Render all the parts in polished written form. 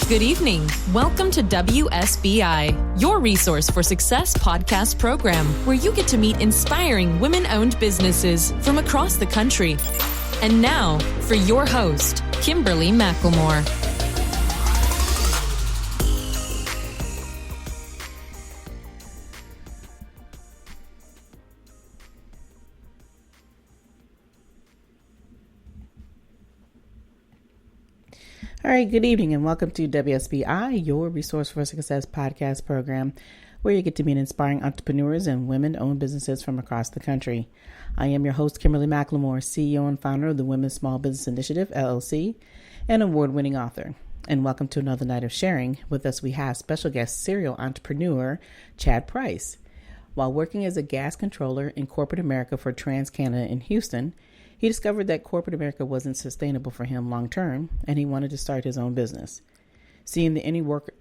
Good evening. Welcome to WSBI, your resource for success podcast program, where you get to meet inspiring women-owned businesses from across the country. And now, for your host, Kimberly McLemore. All right, good evening and welcome to WSBI, your Resource for Success podcast program, where you get to meet inspiring entrepreneurs and women-owned businesses from across the country. I am your host, Kimberly McLemore, CEO and founder of the Women's Small Business Initiative, LLC, and award-winning author. And welcome to another night of sharing. With us, we have special guest serial entrepreneur, Chad Price. While working as a gas controller in corporate America for TransCanada in Houston, he discovered that corporate America wasn't sustainable for him long term, and he wanted to start his own business. Seeing the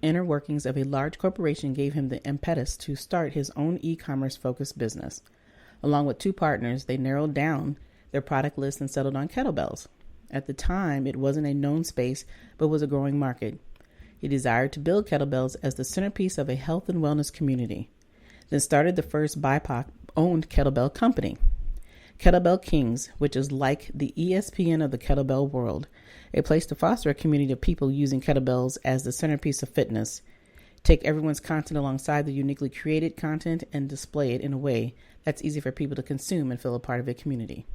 inner workings of a large corporation gave him the impetus to start his own e-commerce focused business. Along with two partners, they narrowed down their product list and settled on kettlebells. At the time, it wasn't a known space, but was a growing market. He desired to build kettlebells as the centerpiece of a health and wellness community, then started the first BIPOC-owned kettlebell company, Kettlebell Kings, which is like the ESPN of the kettlebell world, a place to foster a community of people using kettlebells as the centerpiece of fitness, take everyone's content alongside the uniquely created content and display it in a way that's easy for people to consume and feel a part of a community.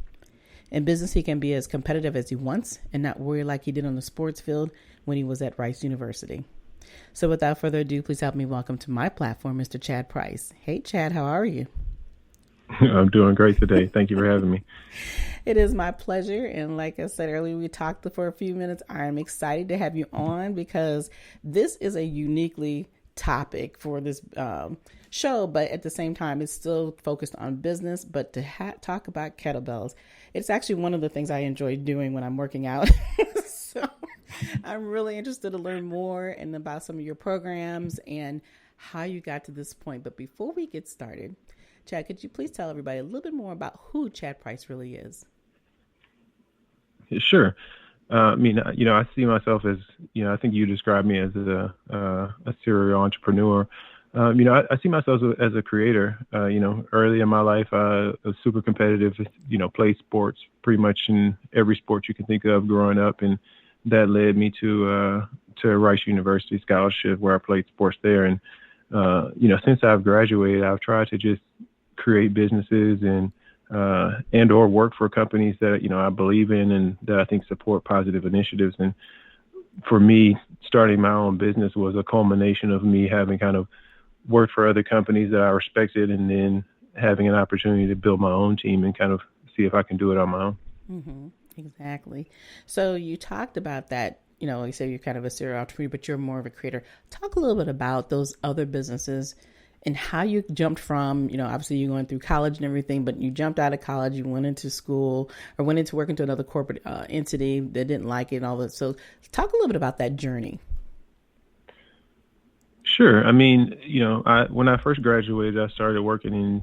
In business, he can be as competitive as he wants and not worry like he did on the sports field when he was at Rice University. So without further ado, please help me welcome to my platform, Mr. Chad Price. Hey, Chad, how are you? I'm doing great today. Thank you for having me. It is my pleasure. And like I said earlier, we talked for a few minutes. I'm excited to have you on because this is a uniquely topic for this show, but at the same time, it's still focused on business. But to talk about kettlebells, it's actually one of the things I enjoy doing when I'm working out. So I'm really interested to learn more and about some of your programs and how you got to this point. But before we get started, Chad, could you please tell everybody a little bit more about who Chad Price really is? Sure. I see myself as, I think you described me as a serial entrepreneur. I see myself as a creator. Early in my life, I was super competitive, played sports pretty much in every sport you can think of growing up. And that led me to Rice University scholarship where I played sports there. And, since I've graduated, I've tried to just create businesses and or work for companies that, I believe in and that I think support positive initiatives. And for me, starting my own business was a culmination of me having kind of worked for other companies that I respected and then having an opportunity to build my own team and kind of see if I can do it on my own. Mm-hmm. Exactly. So you talked about that. You say you're kind of a serial entrepreneur, but you're more of a creator. Talk a little bit about those other businesses and how you jumped from, obviously you're going through college and everything, but you jumped out of college, you went into school or went into work into another corporate entity that didn't like it and all that. So talk a little bit about that journey. Sure. When I first graduated, I started working in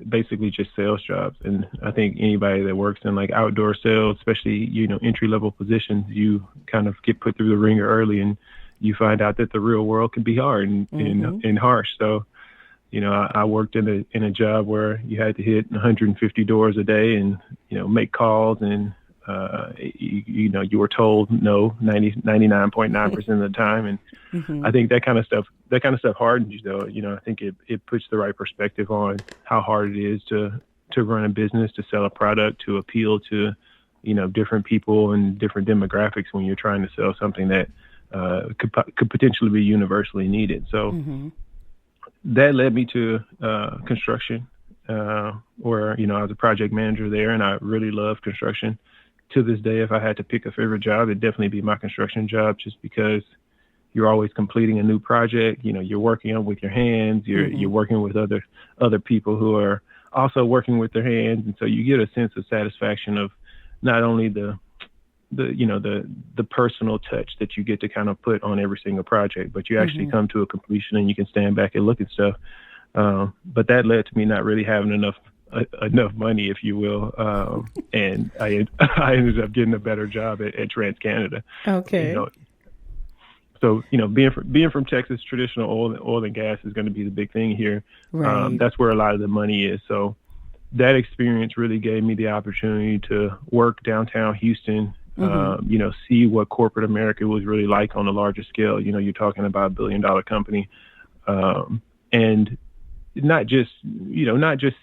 basically just sales jobs. And I think anybody that works in like outdoor sales, especially, entry level positions, you kind of get put through the ringer early and you find out that the real world can be hard and harsh. So, I worked in a job where you had to hit 150 doors a day and, make calls and, you were told no 99.9% of the time. And Mm-hmm. I think that kind of stuff hardens you though. I think it puts the right perspective on how hard it is to run a business, to sell a product, to appeal to, different people and different demographics when you're trying to sell something that could potentially be universally needed. So Mm-hmm. that led me to construction, where, I was a project manager there and I really loved construction. To this day, if I had to pick a favorite job, it'd definitely be my construction job, just because you're always completing a new project. You're working on with your hands, you're working with other people who are also working with their hands. And so you get a sense of satisfaction of not only the personal touch that you get to kind of put on every single project, but you actually come to a completion and you can stand back and look at stuff. But that led to me not really having enough money, if you will. And I ended up getting a better job at TransCanada. Okay. So, being from Texas, traditional oil and gas is going to be the big thing here. Right. That's where a lot of the money is. So that experience really gave me the opportunity to work downtown Houston, see what corporate America was really like on a larger scale. You're talking about $1 billion company, and not just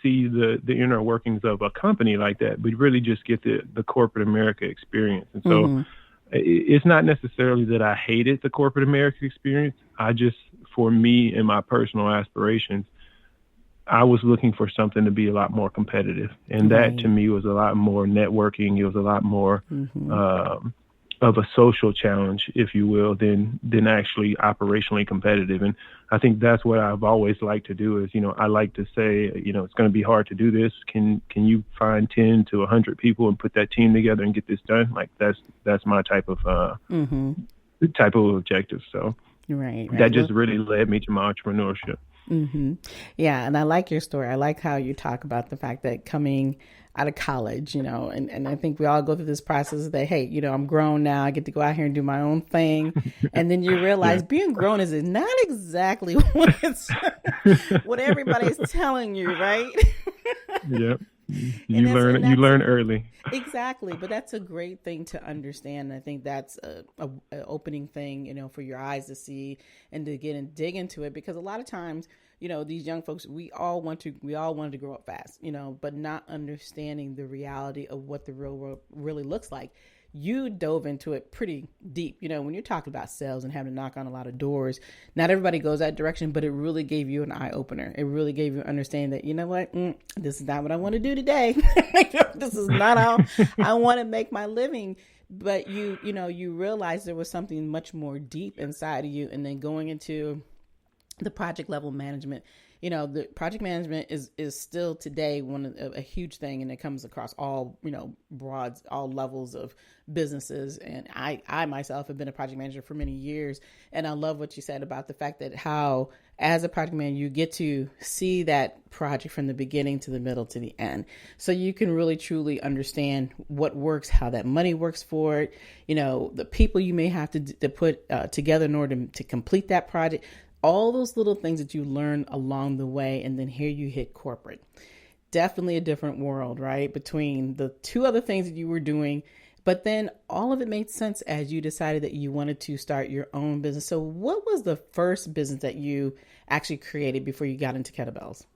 see the inner workings of a company like that, but really just get the corporate America experience. And so it's not necessarily that I hated the corporate America experience. For me and my personal aspirations, I was looking for something to be a lot more competitive. And that to me was a lot more networking. It was a lot more of a social challenge, if you will, than actually operationally competitive. And I think that's what I've always liked to do is, I like to say, it's going to be hard to do this. Can you find 10 to 100 people and put that team together and get this done? Like that's my type of objective. So that just really led me to my entrepreneurship. Yeah. And I like your story. I like how you talk about the fact that coming out of college, and I think we all go through this process that, hey, I'm grown now. I get to go out here and do my own thing. And then you realize being grown is not exactly what everybody's telling you, right? Yep. You learn early. Exactly. But that's a great thing to understand. I think that's a opening thing, for your eyes to see and to get and dig into it, because a lot of times, these young folks, we all wanted to grow up fast, but not understanding the reality of what the real world really looks like. You dove into it pretty deep. When you're talking about sales and having to knock on a lot of doors, not everybody goes that direction, but it really gave you an eye opener. It really gave you understanding that, this is not what I want to do today. This is not how I want to make my living. But you realize there was something much more deep inside of you. And then going into the project level management, the project management is still today a huge thing, and it comes across all, all levels of businesses. And I myself have been a project manager for many years. And I love what you said about the fact that how, as a project manager, you get to see that project from the beginning to the middle to the end. So you can really truly understand what works, how that money works for it, the people you may have to put together in order to complete that project. All those little things that you learn along the way. And then here you hit corporate. Definitely a different world, right? Between the two other things that you were doing. But then all of it made sense as you decided that you wanted to start your own business. So what was the first business that you actually created before you got into Kettlebells?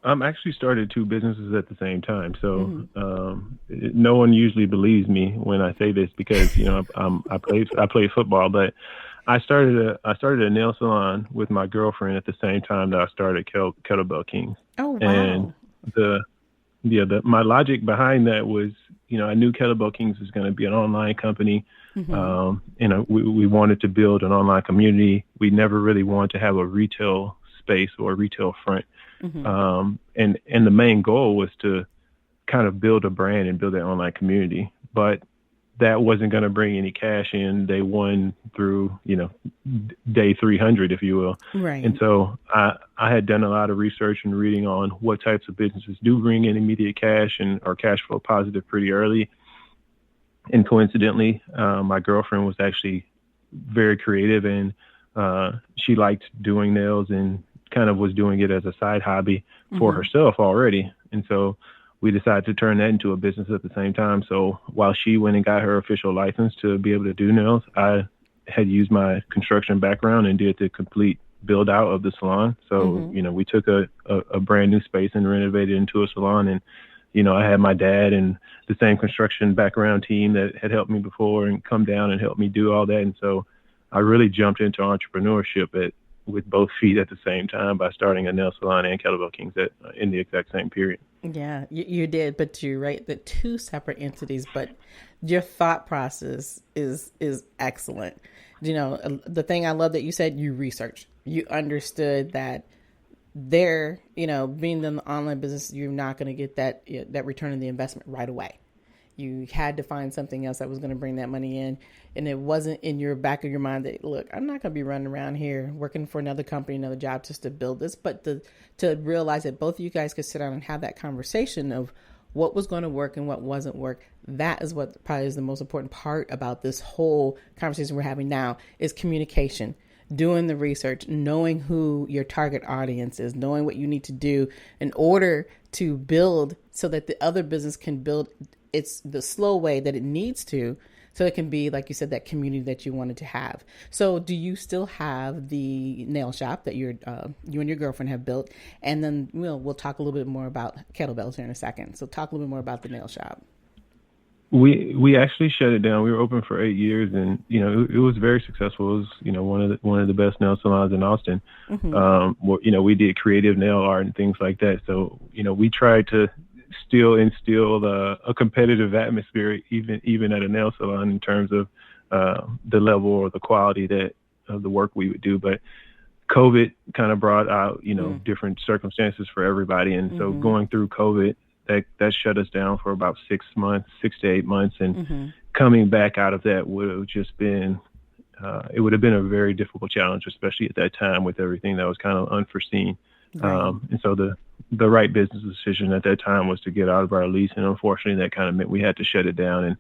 Actually started two businesses at the same time. So no one usually believes me when I say this because, I play football, but I started a nail salon with my girlfriend at the same time that I started Kettlebell Kings. Oh, wow. And my logic behind that was, I knew Kettlebell Kings was going to be an online company. We wanted to build an online community. We never really wanted to have a retail space or a retail front. And the main goal was to kind of build a brand and build an online community. But that wasn't going to bring any cash in day one through, day 300, if you will. Right. And so I had done a lot of research and reading on what types of businesses do bring in immediate cash and are cash flow positive pretty early. And coincidentally, my girlfriend was actually very creative and she liked doing nails and kind of was doing it as a side hobby for herself already. And so we decided to turn that into a business at the same time. So while she went and got her official license to be able to do nails, I had used my construction background and did the complete build out of the salon. So, we took a brand new space and renovated into a salon. And, I had my dad and the same construction background team that had helped me before and come down and help me do all that. And so I really jumped into entrepreneurship with both feet at the same time by starting a nail salon and Kettlebell Kings in the exact same period. Yeah, you did, but you're right. The two separate entities, but your thought process is excellent. The thing I love that you said, you researched, you understood that being in the online business, you're not going to get that return on the investment right away. You had to find something else that was going to bring that money in. And it wasn't in your back of your mind that, look, I'm not going to be running around here working for another company, another job just to build this, but to realize that both of you guys could sit down and have that conversation of what was going to work and what wasn't work. That is what probably is the most important part about this whole conversation we're having now is communication, doing the research, knowing who your target audience is, knowing what you need to do in order to build so that the other business can build it's the slow way that it needs to, so it can be, like you said, that community that you wanted to have. So do you still have the nail shop that you and your girlfriend have built? And then we'll talk a little bit more about kettlebells here in a second. So talk a little bit more about the nail shop. We actually shut it down. We were open for 8 years, and it was very successful. It was one of the best nail salons in Austin. Mm-hmm. We did creative nail art and things like that. So we tried to still instill a competitive atmosphere, even at a nail salon, in terms of the level or the quality of the work we would do. But COVID kind of brought out different circumstances for everybody, and so going through COVID, that shut us down for about 6 to 8 months, and coming back out of that would have just been it would have been a very difficult challenge, especially at that time with everything that was kind of unforeseen. Right. And so the right business decision at that time was to get out of our lease, and unfortunately that kind of meant we had to shut it down. And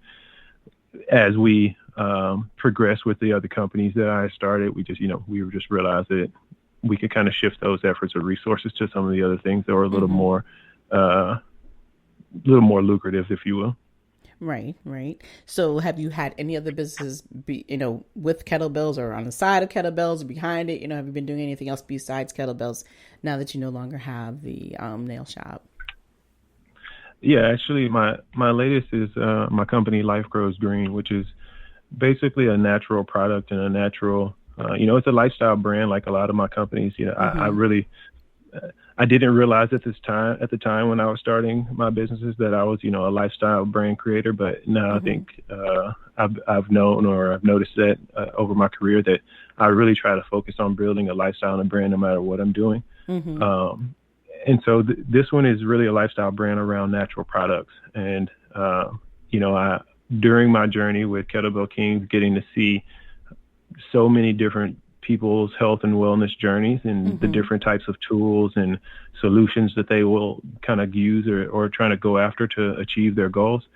as we progressed with the other companies that I started, we just realized that we could kind of shift those efforts or resources to some of the other things that were a little more lucrative, if you will. Right. So have you had any other businesses be, with kettlebells or on the side of kettlebells or behind it? Have you been doing anything else besides kettlebells now that you no longer have the nail shop? Yeah, actually my latest is my company, Life Grows Green, which is basically a natural product and a natural, it's a lifestyle brand like a lot of my companies. I didn't realize at the time when I was starting my businesses that I was, a lifestyle brand creator. But now I think I've known, or I've noticed that over my career, that I really try to focus on building a lifestyle and a brand no matter what I'm doing. And so this one is really a lifestyle brand around natural products. And, during my journey with Kettlebell Kings, getting to see so many different people's health and wellness journeys and the different types of tools and solutions that they will kind of use or trying to go after to achieve their goals.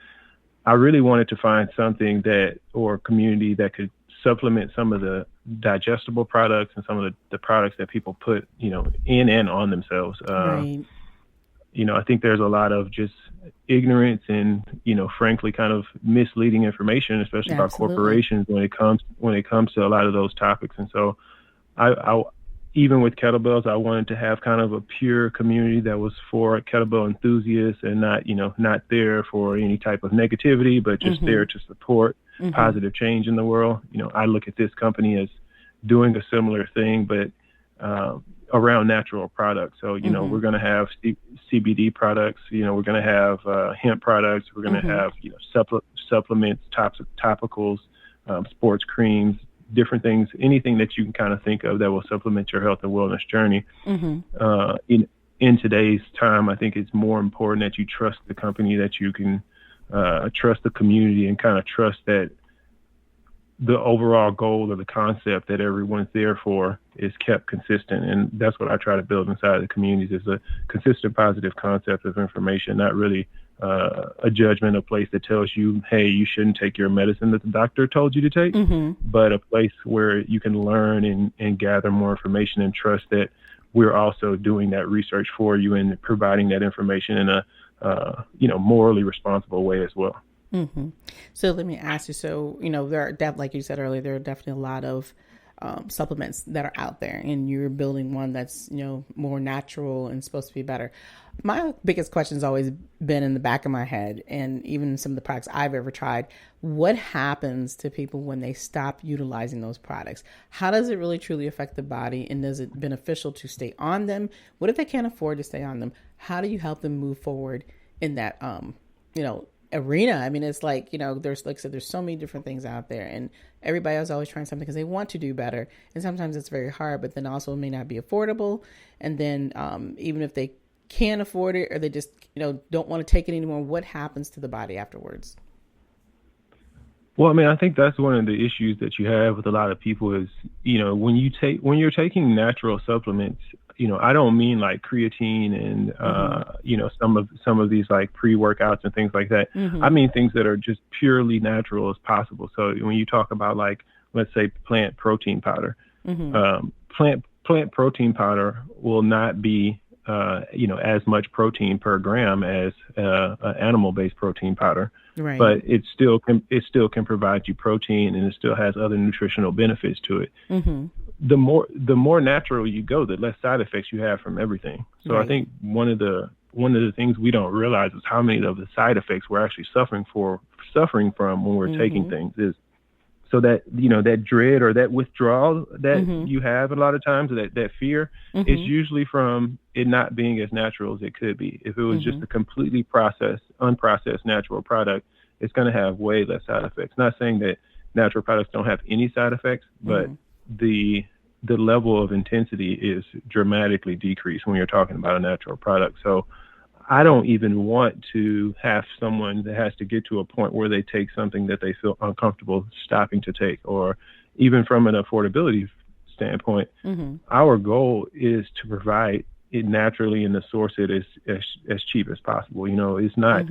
I really wanted to find something or community that could supplement some of the digestible products and some of the products that people put, in and on themselves. Right. I think there's a lot of just ignorance and, frankly, kind of misleading information, especially about corporations when it comes to a lot of those topics. And so I even with kettlebells, I wanted to have kind of a pure community that was for kettlebell enthusiasts and not there for any type of negativity, but just there to support positive change in the world. I look at this company as doing a similar thing, but around natural products. So, we're going to have CBD products, we're going to have hemp products, we're going to have, supplements, topicals, sports creams, different things, anything that you can kind of think of that will supplement your health and wellness journey. In today's time, I think it's more important that you trust the company, that you can trust the community and kind of trust that the overall goal or the concept that everyone's there for is kept consistent. And that's what I try to build inside the communities, is a consistent, positive concept of information, not really a judgment, a place that tells you, hey, you shouldn't take your medicine that the doctor told you to take, but a place where you can learn and gather more information and trust that we're also doing that research for you and providing that information in a, morally responsible way as well. So let me ask you, there are, like you said earlier, there are definitely a lot of supplements that are out there, and you're building one that's, more natural and supposed to be better. My biggest question has always been in the back of my head, and even some of the products I've ever tried, what happens to people when they stop utilizing those products? How does it really truly affect the body, and is it beneficial to stay on them? What if they can't afford to stay on them? How do you help them move forward in that, arena? I mean, it's like, there's, like I said, there's so many different things out there, and everybody is always trying something because they want to do better. And sometimes it's very hard, but then also it may not be affordable. And then even if they can't afford it, or they just, don't want to take it anymore, what happens to the body afterwards? Well, I mean, I think that's one of the issues that you have with a lot of people is, when you're taking natural supplements, I don't mean like creatine and, some of these like pre-workouts and things like that. I mean things that are just purely natural as possible. So when you talk about like, let's say plant protein powder, plant protein powder will not be, as much protein per gram as animal-based protein powder. Right. But it still can provide you protein, and it still has other nutritional benefits to it. The more natural you go, the less side effects you have from everything. So right. I think one of the things we don't realize is how many of the side effects we're actually suffering from when we're taking things is. So that, that dread or that withdrawal that you have a lot of times, that fear, is usually from it not being as natural as it could be. If it was just a completely unprocessed natural product, it's going to have way less side effects. Not saying that natural products don't have any side effects, but the level of intensity is dramatically decreased when you're talking about a natural product. So I don't even want to have someone that has to get to a point where they take something that they feel uncomfortable stopping to take, or even from an affordability standpoint, our goal is to provide it naturally and to source it as cheap as possible. It's not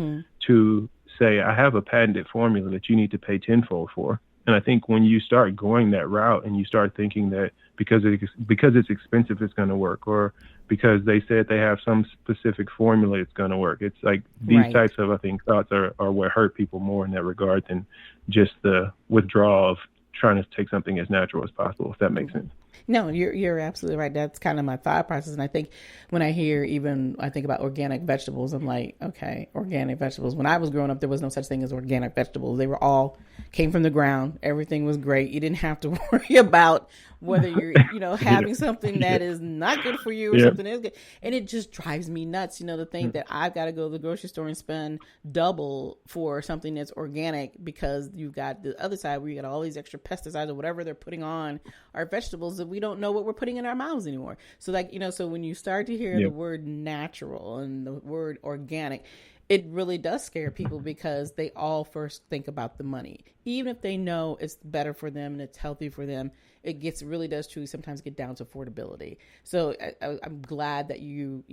to say, I have a patented formula that you need to pay tenfold for. And I think when you start going that route and you start thinking that because it's expensive, it's going to work, or because they said they have some specific formula, it's going to work. It's like these types of, I think, thoughts are what hurt people more in that regard than just the withdrawal of trying to take something as natural as possible, if that makes sense. No, you're absolutely right. That's kind of my thought process. And I think when I think about organic vegetables, I'm like, okay, organic vegetables. When I was growing up, there was no such thing as organic vegetables. They were all came from the ground. Everything was great. You didn't have to worry about whether you're, having something that is not good for you or something is good. And it just drives me nuts, to think that I've got to go to the grocery store and spend double for something that's organic because you've got the other side where you got all these extra pesticides or whatever they're putting on our vegetables that we don't know what we're putting in our mouths anymore. So so when you start to hear the word natural and the word organic, it really does scare people because they all first think about the money. Even if they know it's better for them and it's healthy for them, it really does truly sometimes get down to affordability. So I'm glad that you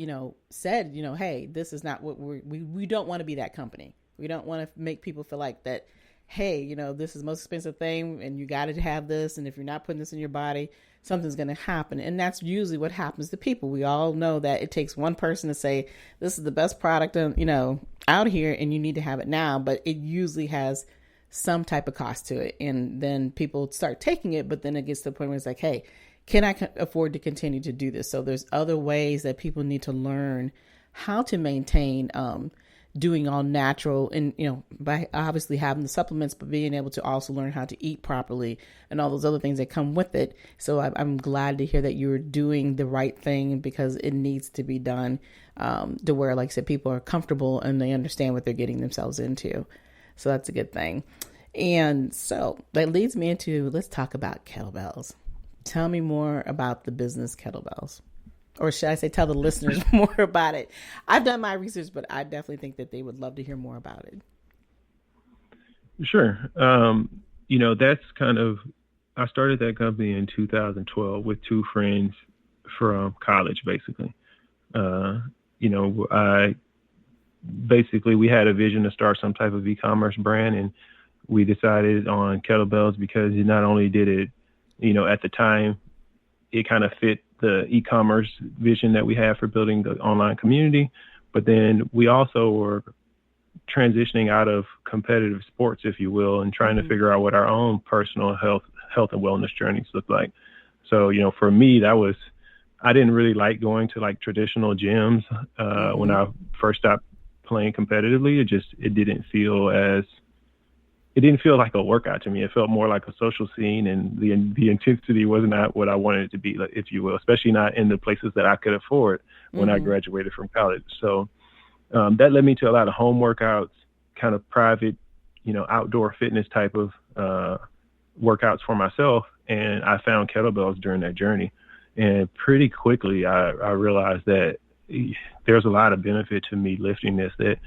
said, hey, this is not what we don't want to be that company. We don't want to make people feel like that, hey, this is the most expensive thing and you got to have this. And if you're not putting this in your body, something's going to happen. And that's usually what happens to people. We all know that it takes one person to say, this is the best product, out here and you need to have it now. But it usually has some type of cost to it. And then people start taking it, but then it gets to the point where it's like, hey, can I afford to continue to do this? So there's other ways that people need to learn how to maintain, doing all natural and, by obviously having the supplements, but being able to also learn how to eat properly and all those other things that come with it. So I'm glad to hear that you're doing the right thing because it needs to be done to where, like I said, people are comfortable and they understand what they're getting themselves into. So that's a good thing. And so that leads me into, let's talk about kettlebells. Tell me more about the business kettlebells. Or should I say tell the listeners more about it? I've done my research, but I definitely think that they would love to hear more about it. Sure. That's I started that company in 2012 with two friends from college, basically. We had a vision to start some type of e-commerce brand, and we decided on kettlebells because not only did it, at the time, it kind of fit the e-commerce vision that we have for building the online community. But then we also were transitioning out of competitive sports, if you will, and trying to figure out what our own personal health and wellness journeys look like. So, for me, I didn't really like going to like traditional gyms when I first stopped playing competitively. It didn't feel like a workout to me. It felt more like a social scene, and the intensity was not what I wanted it to be, if you will, especially not in the places that I could afford when I graduated from college. So that led me to a lot of home workouts, kind of private, outdoor fitness type of workouts for myself. And I found kettlebells during that journey. And pretty quickly, I realized that there's a lot of benefit to me lifting this that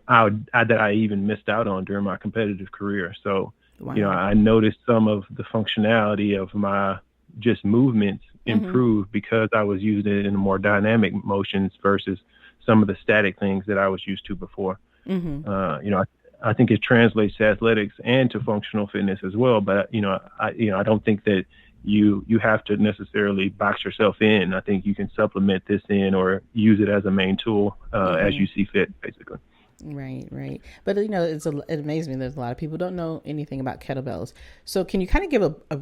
I even missed out on during my competitive career. So, wow. I noticed some of the functionality of my just movements improved because I was using it in more dynamic motions versus some of the static things that I was used to before. I think it translates to athletics and to functional fitness as well. But I don't think that you have to necessarily box yourself in. I think you can supplement this in or use it as a main tool as you see fit, basically. Right. But it amazes me that a lot of people don't know anything about kettlebells. So can you kind of give a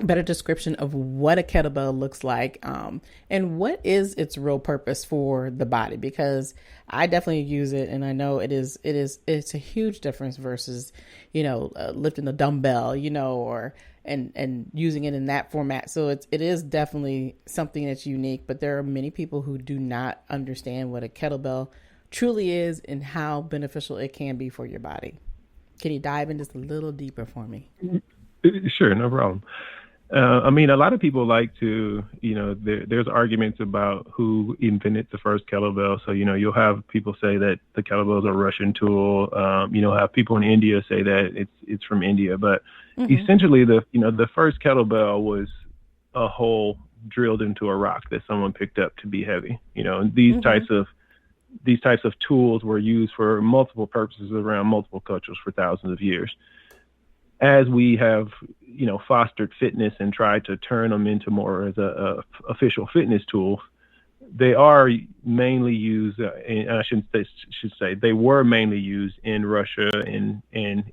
better description of what a kettlebell looks like, and what is its real purpose for the body? Because I definitely use it, and I know it's a huge difference versus, lifting the dumbbell, or and using it in that format. So it is definitely something that's unique, but there are many people who do not understand what a kettlebell truly is and how beneficial it can be for your body. Can you dive in just a little deeper for me? Sure, no problem. A lot of people like to, there's arguments about who invented the first kettlebell. So, you'll have people say that the kettlebell is a Russian tool. Have people in India say that it's from India. But essentially, the first kettlebell was a hole drilled into a rock that someone picked up to be heavy. And these types of tools were used for multiple purposes around multiple cultures for thousands of years. As we have, fostered fitness and tried to turn them into more as a official fitness tool, they are mainly used, and I should say they were mainly used in Russia and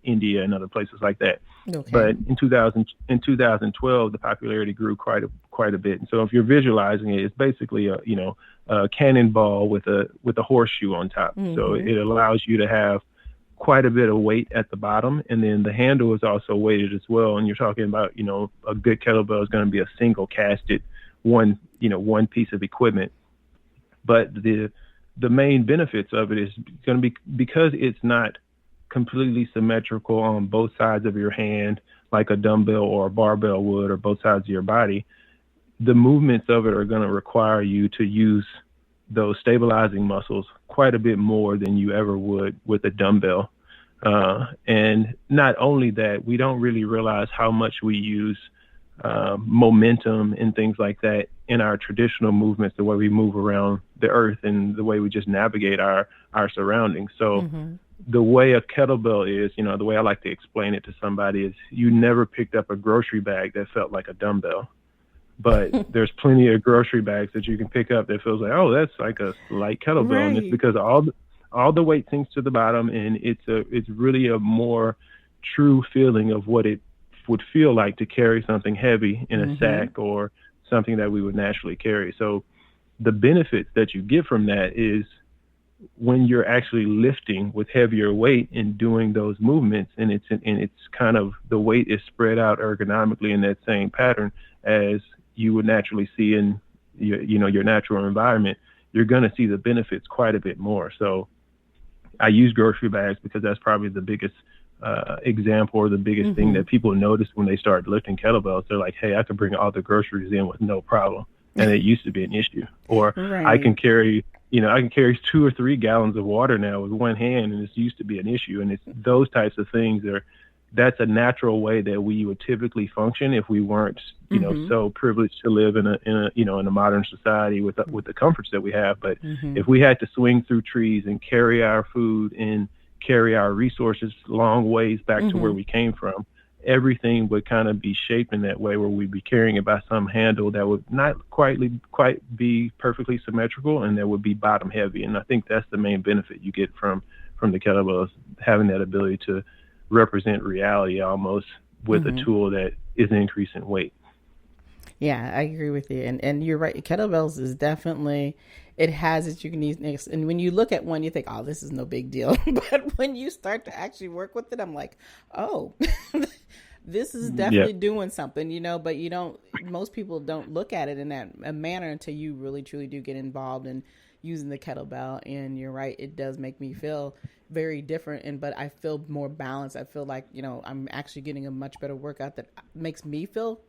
India and other places like that. Okay. But in 2012, the popularity grew quite a bit. And so if you're visualizing it, it's basically a cannonball with a horseshoe on top. So it allows you to have quite a bit of weight at the bottom, and then the handle is also weighted as well. And you're talking about, a good kettlebell is going to be a single casted one piece of equipment. But the main benefits of it is going to be because it's not completely symmetrical on both sides of your hand like a dumbbell or a barbell would, or both sides of your body. The movements of it are going to require you to use those stabilizing muscles quite a bit more than you ever would with a dumbbell. And not only that, we don't really realize how much we use momentum and things like that in our traditional movements, the way we move around the earth and the way we just navigate our surroundings. So the way a kettlebell is, the way I like to explain it to somebody is you never picked up a grocery bag that felt like a dumbbell. But there's plenty of grocery bags that you can pick up that feels like, oh, that's like a light kettlebell. Right. And it's because all the weight sinks to the bottom, and it's really a more true feeling of what it would feel like to carry something heavy in a sack or something that we would naturally carry. So the benefits that you get from that is when you're actually lifting with heavier weight and doing those movements, and it's kind of the weight is spread out ergonomically in that same pattern as you would naturally see in your natural environment, you're going to see the benefits quite a bit more. So I use grocery bags because that's probably the biggest example or the biggest thing that people notice when they start lifting kettlebells. They're like, hey, I can bring all the groceries in with no problem. And it used to be an issue. Or right. I can carry 2 or 3 gallons of water now with one hand, and it used to be an issue. And it's those types of things that's a natural way that we would typically function if we weren't, so privileged to live in a modern society with the comforts that we have. But if we had to swing through trees and carry our food and carry our resources long ways back to where we came from, everything would kind of be shaped in that way, where we'd be carrying it by some handle that would not quite be perfectly symmetrical, and that would be bottom heavy. And I think that's the main benefit you get from the kettlebells, having that ability to represent reality almost with a tool that is increasing weight. Yeah, I agree with you. And you're right. Kettlebells is definitely, it has its uniqueness. And when you look at one, you think, oh, this is no big deal. But when you start to actually work with it, I'm like, oh, this is definitely doing something, but most people don't look at it in that manner until you really truly do get involved in using the kettlebell. And you're right, it does make me feel very different, but I feel more balanced. I feel like, I'm actually getting a much better workout that makes me feel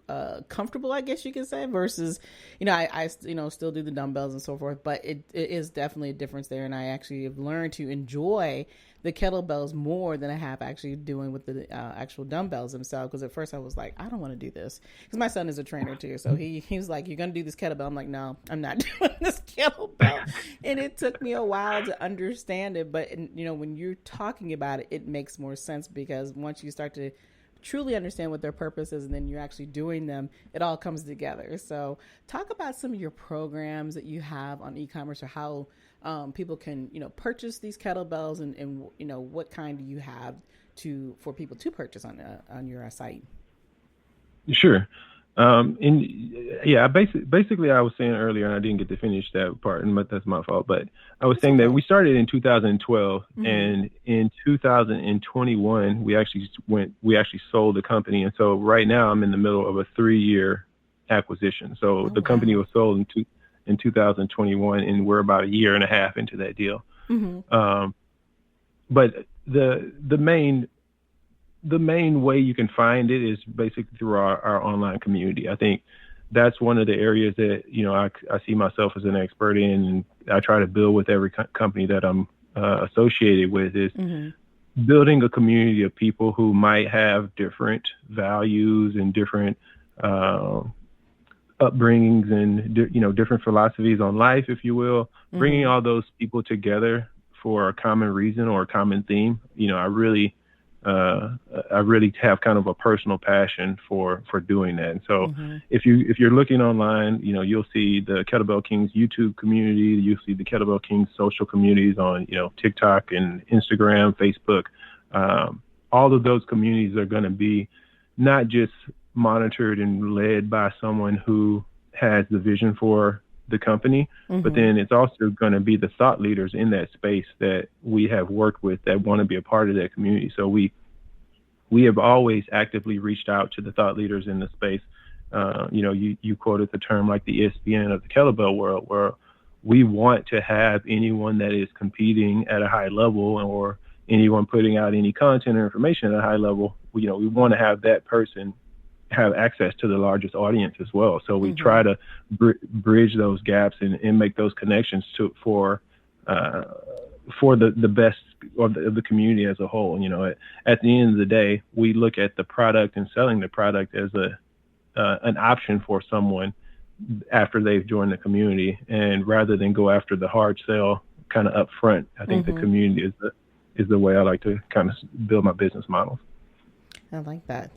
comfortable, I guess you could say, versus, I still do the dumbbells and so forth, but it is definitely a difference there. And I actually have learned to enjoy the kettlebells more than I have actually doing with the actual dumbbells themselves. Because at first I was like, I don't want to do this. Because my son is a trainer too. So he was like, you're going to do this kettlebell. I'm like, no, I'm not doing this kettlebell. And it took me a while to understand it. But, when you're talking about it, it makes more sense, because once you start to truly understand what their purpose is and then you're actually doing them, it all comes together. So talk about some of your programs that you have on e-commerce, or how people can, purchase these kettlebells, and what kind do you have for people to purchase on your site? Sure. Basically I was saying earlier, and I didn't get to finish that part, and that's my fault, but I was saying that we started in 2012, and in 2021, we actually sold the company. And so right now I'm in the middle of a 3-year acquisition. So the company was sold in 2021, and we're about a year and a half into that deal. But the main way you can find it is basically through our online community. I think that's one of the areas that, I see myself as an expert in, and I try to build with every company that I'm associated with, is building a community of people who might have different values and different upbringings and, different philosophies on life, if you will, bringing all those people together for a common reason or a common theme. I really have kind of a personal passion for doing that. And so if you're looking online, you'll see the Kettlebell Kings YouTube community, you'll see the Kettlebell Kings social communities on, TikTok and Instagram, Facebook. All of those communities are going to be not just monitored and led by someone who has the vision for the company, but then it's also going to be the thought leaders in that space that we have worked with that want to be a part of that community. So we have always actively reached out to the thought leaders in the space. You quoted the term like the ESPN of the kettlebell world, where we want to have anyone that is competing at a high level, or anyone putting out any content or information at a high level. We want to have that person have access to the largest audience as well. So we try to bridge those gaps and make those connections for the best of the community as a whole. At the end of the day, we look at the product and selling the product as an option for someone after they've joined the community, and rather than go after the hard sell kind of up front. I think the community is the way I like to kind of build my business models. I like that.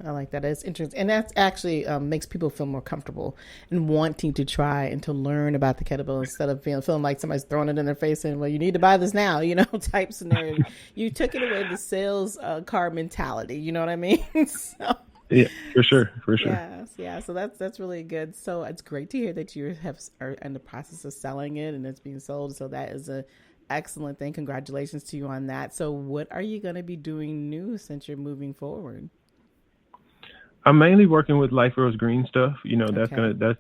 It's interesting. And that actually makes people feel more comfortable and wanting to try and to learn about the kettlebell, instead of feeling like somebody's throwing it in their face and, well, you need to buy this now, type scenario. You took it away, the sales card mentality, you know what I mean? So, yeah, for sure. Yes, yeah. So that's really good. So it's great to hear that you are in the process of selling it and it's being sold. So that is a excellent thing. Congratulations to you on that. So what are you going to be doing new since you're moving forward? I'm mainly working with Life Grows Green stuff. That's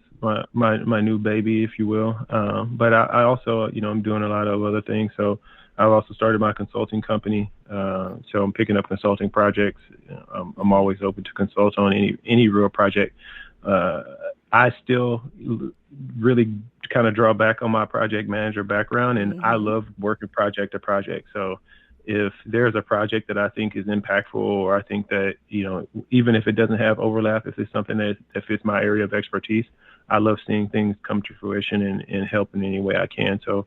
my new baby, if you will. But I also, I'm doing a lot of other things. So I've also started my consulting company. So I'm picking up consulting projects. I'm always open to consult on any real project. I still really kind of draw back on my project manager background, and I love working project to project. So if there's a project that I think is impactful, or I think that, even if it doesn't have overlap, if it's something that fits my area of expertise, I love seeing things come to fruition and help in any way I can. So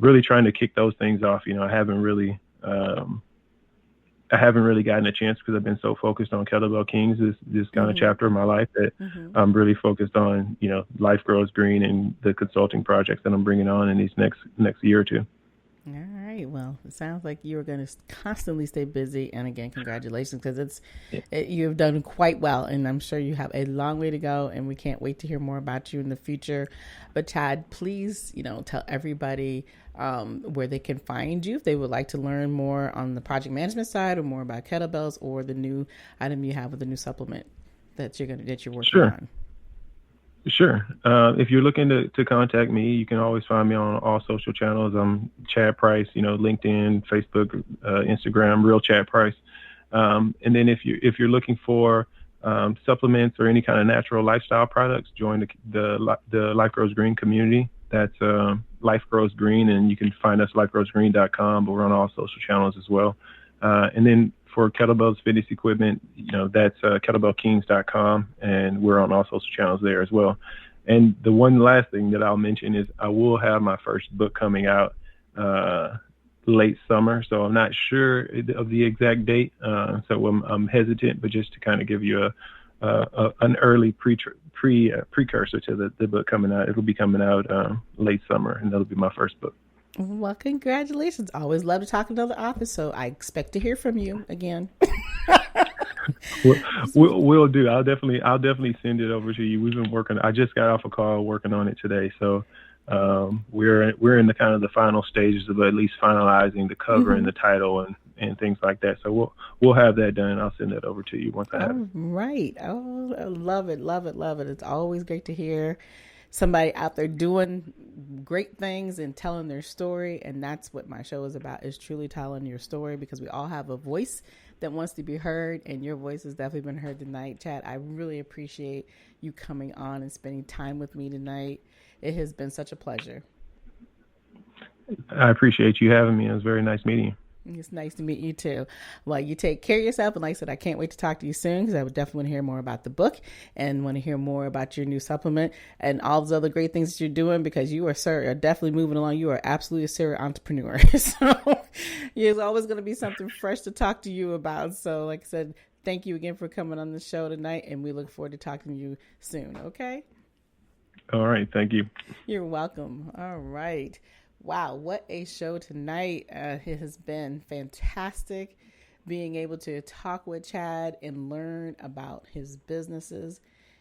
really trying to kick those things off. I haven't really gotten a chance, because I've been so focused on Kettlebell Kings, this kind of chapter of my life, that I'm really focused on, Life Grows Green and the consulting projects that I'm bringing on in these next year or two. All right. Well, it sounds like you are going to constantly stay busy. And again, congratulations, because you've done quite well. And I'm sure you have a long way to go. And we can't wait to hear more about you in the future. But Chad, please, tell everybody where they can find you if they would like to learn more on the project management side, or more about kettlebells, or the new item you have with the new supplement that you're working on. Sure. If you're looking to contact me, you can always find me on all social channels. I'm Chad Price, LinkedIn, Facebook, Instagram, Real Chad Price. And then if you're looking for supplements or any kind of natural lifestyle products, join the Life Grows Green community. That's Life Grows Green, and you can find us lifegrowsgreen.com, but we're on all social channels as well. And then for kettlebells, fitness equipment, that's kettlebellkings.com, and we're on all social channels there as well. And the one last thing that I'll mention is I will have my first book coming out late summer, so I'm not sure of the exact date, so I'm hesitant, but just to kind of give you an early precursor to the book coming out. It'll be coming out late summer, and that'll be my first book. Well, congratulations. Always love to talk to another author, so I expect to hear from you again. We'll do. I'll definitely send it over to you. We've been working. I just got off a call working on it today, so we're in the kind of the final stages of at least finalizing the cover and the title and things like that. So we'll have that done. I'll send that over to you once I have it. Right. Oh, I love it. It's always great to hear somebody out there doing great things and telling their story. And that's what my show is about, is truly telling your story, because we all have a voice that wants to be heard, and your voice has definitely been heard tonight. Chad, I really appreciate you coming on and spending time with me tonight. It has been such a pleasure. I appreciate you having me. It was very nice meeting you. It's nice to meet you too. Well, you take care of yourself. And like I said, I can't wait to talk to you soon, because I would definitely want to hear more about the book and want to hear more about your new supplement and all those other great things that you're doing, because you are definitely moving along. You are absolutely a serial entrepreneur. So there's always going to be something fresh to talk to you about. So like I said, thank you again for coming on the show tonight, and we look forward to talking to you soon. Okay. All right. Thank you. You're welcome. All right. Wow, what a show tonight. It has been fantastic being able to talk with Chad and learn about his businesses.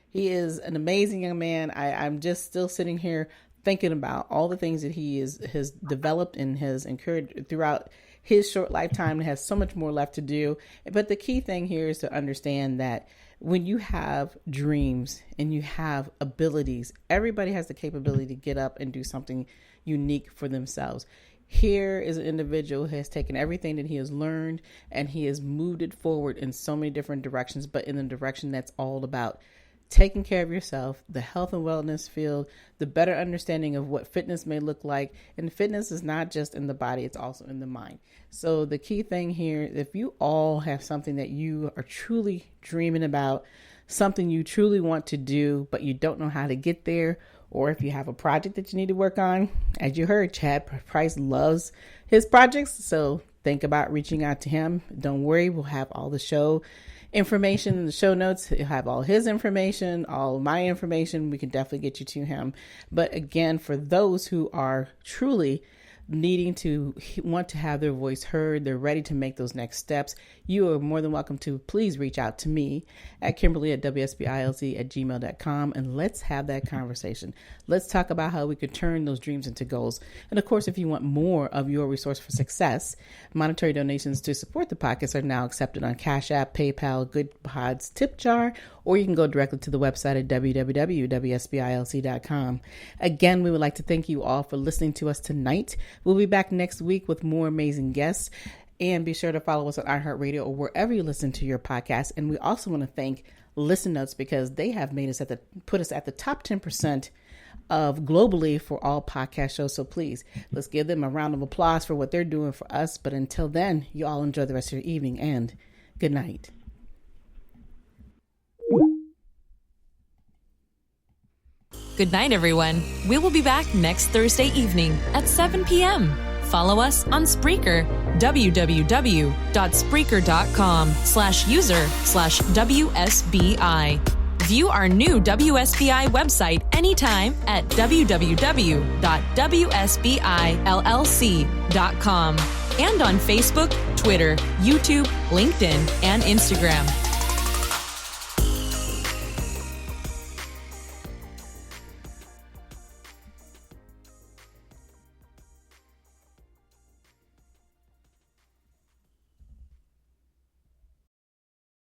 He is an amazing young man. I'm just still sitting here thinking about all the things that he has developed and has encouraged throughout his short lifetime, and has so much more left to do. But the key thing here is to understand that when you have dreams and you have abilities, everybody has the capability to get up and do something unique for themselves. Here is an individual who has taken everything that he has learned and he has moved it forward in so many different directions, but in the direction that's all about taking care of yourself, the health and wellness field, the better understanding of what fitness may look like. And fitness is not just in the body, it's also in the mind. So the key thing here, if you all have something that you are truly dreaming about, something you truly want to do, but you don't know how to get there, or if you have a project that you need to work on, as you heard, Chad Price loves his projects. So think about reaching out to him. Don't worry, we'll have all the show information in the show notes. He'll have all his information, all my information. We can definitely get you to him. But again, for those who are truly needing to want to have their voice heard, they're ready to make those next steps, you are more than welcome to please reach out to me at Kimberly at WSBILZ@gmail.com, and let's have that conversation. Let's talk about how we could turn those dreams into goals. And of course, if you want more of your resource for success, monetary donations to support the podcast are now accepted on Cash App, PayPal, Good Pods, Tip Jar, or you can go directly to the website at www.wsbilz.com. Again, we would like to thank you all for listening to us tonight. We'll be back next week with more amazing guests. And be sure to follow us on iHeartRadio or wherever you listen to your podcast. And we also want to thank Listen Notes, because they have made us put us at the top 10% of globally for all podcast shows. So please, let's give them a round of applause for what they're doing for us. But until then, you all enjoy the rest of your evening, and good night. Good night, everyone. We will be back next Thursday evening at 7 p.m. Follow us on Spreaker, www.spreaker.com/user/WSBI. View our new WSBI website anytime at www.wsbillc.com and on Facebook, Twitter, YouTube, LinkedIn, and Instagram.